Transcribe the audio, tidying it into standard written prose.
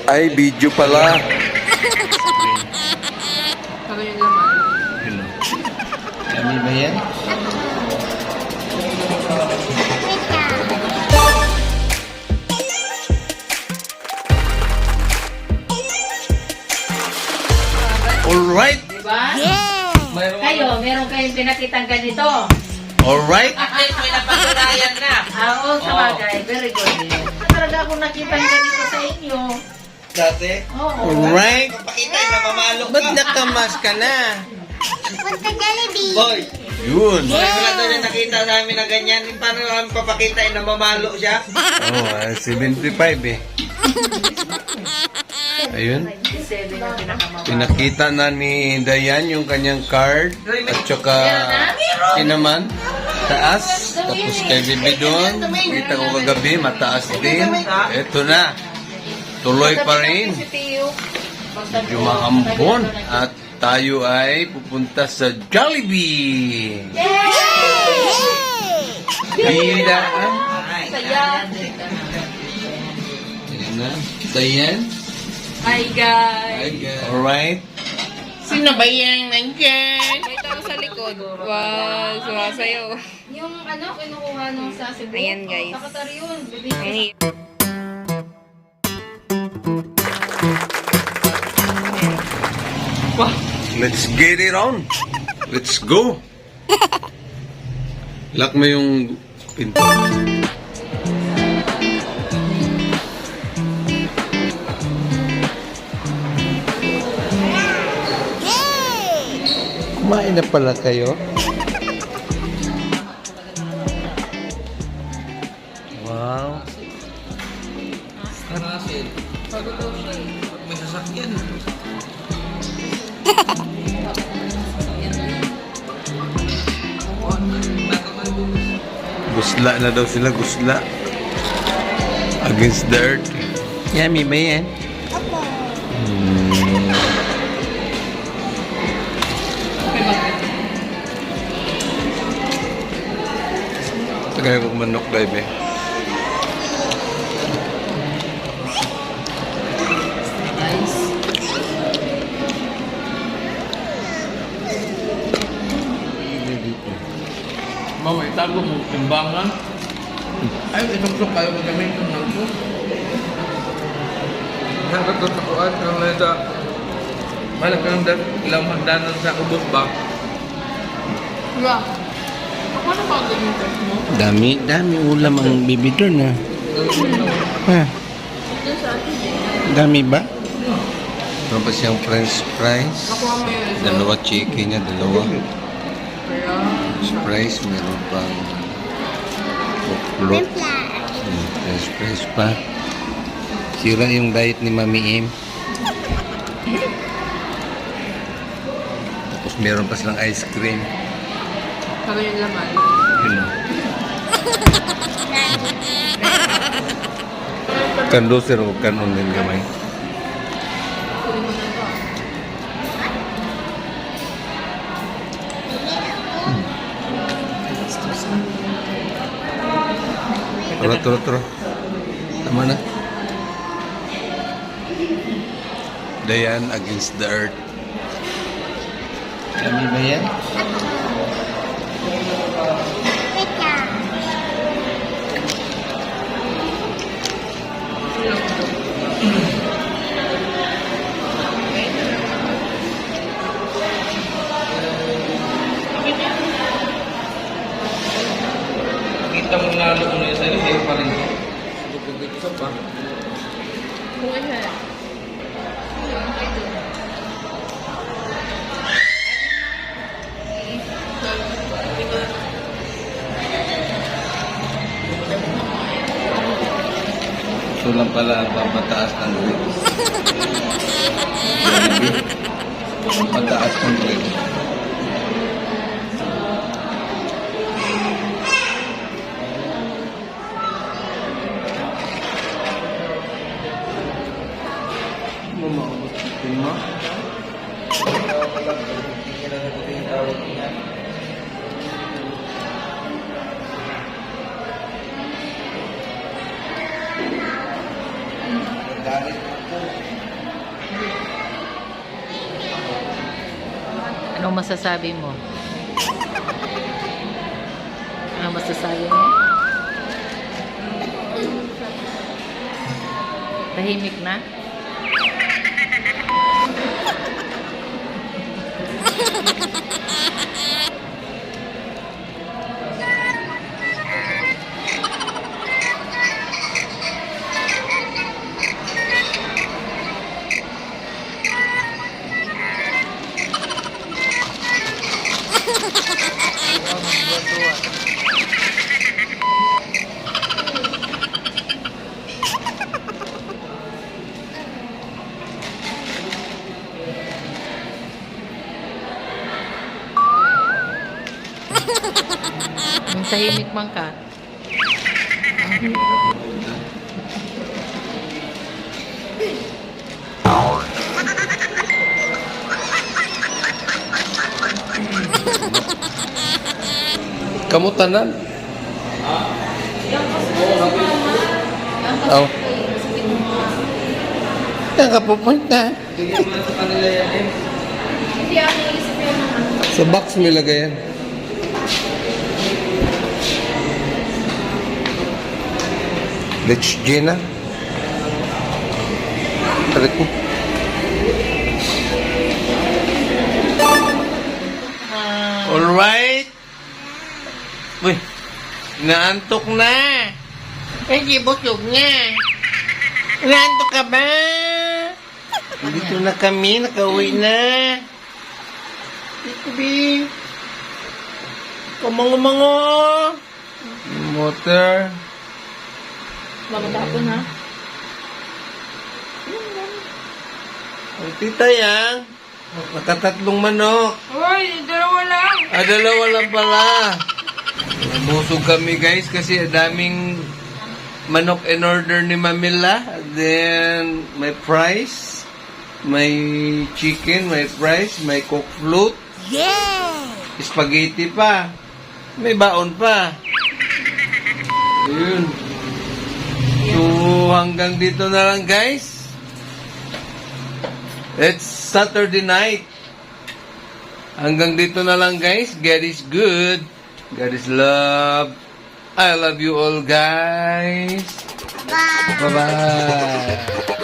Ay, video pala. Kami yung laman. Hello. Kami ba yan? Alright. Diba? Meron kayong pinakitang ganito. Alright. May napagkarayan na. Oo, sa bagay. Very good. Talaga akong nakitang ganito sa inyo. Dati? Oo. Alright. Pakita, namamalo ka. Ba't nakamas ka na? Punta Jollibee. Boy, Yun. wala doon yung nakita namin na ganyan. Paano namin papakita yung namamalo siya? Oh, 75 eh. Ayun. 7 ang pinakamababa. Pinakita na ni Dayan yung kanyang card. At saka naman taas. Tapos kay Bibi doon. Kita ko kagabi, mataas din. Ito na. Tuloy pa rin. Medyo maambon. At tayo ay pupunta sa Jollibee. Bida. Saya. Ayan na. Dayan. Hi guys. Alright. Sino ba yan nandiyan? May tao sa likod. Wow, sumasayaw. Yung ano, kinukuha nung sa Cebu. Ayan, guys. Nakatar yun. Ang hi- Let's get it on. Let's go. Lock mo yung pinto. Kumain na pala kayo? Wow. Rasil. May sasakyan. Gusla na daw sila, gusla. Against the earth. Yummy ba yan? Tagay kong manok, baby. Mama, itago mo timbangan. Ay, inuksok kayo magamit ng nagpo. Nakatutukuan ang nasa malagang ilang hagdanan sa ubos ba? Wow. Ano ba ang gamitin mo? Dami ulam ang bibi doon, ha? Ha? Dami ba? Meron pa siyang french fries. Nakuha mo yun. Dalawa chicken niya, dalawa. Kaya, Fries, meron pang oklok. French fries pa. Sira yung diet ni Mami M. Tapos meron pa silang ice cream. kami yung laman. Yun o. Kando sir, huwag kanon din gamay. Turo. Tama na. Dayan against the earth. Kami ba yan? Kita mo na ano na sa iyo pa rin. Bukod sa pa. Kung ano. Ito lang pala ang mataas ng grade. Mataas ng grade. Tingnan mo. Ano masasabi mo? Ano masasabi mo? Tahimik na? Ang tahimik man ka. Kamu tanan? Oh. Saan ka pupunta? Bigyan mo na sa kanila yan eh. Hindi ako naisip yun naman. Sa box may lagayan. Let's Gina. Tarik mo. Alright. Uy, naantok na. Ay, busog na. Naantok ka ba? Dito na kami, nakauwi na. Dito, B. Kumango-mango. Water. Mamatapon ha? Ang tita yang. Nakatatlong manok. Uy, dalawa lang. Dalawa lang pala. Nabusog kami guys kasi daming manok in order ni Mamila. Then may fries, may chicken, may fries, may cook float. Yeah! Spaghetti pa. May baon pa. Ayun. So hanggang dito na lang guys. It's Saturday night. Hanggang dito na lang guys. God is good. God is love. I love you all guys. Bye-bye.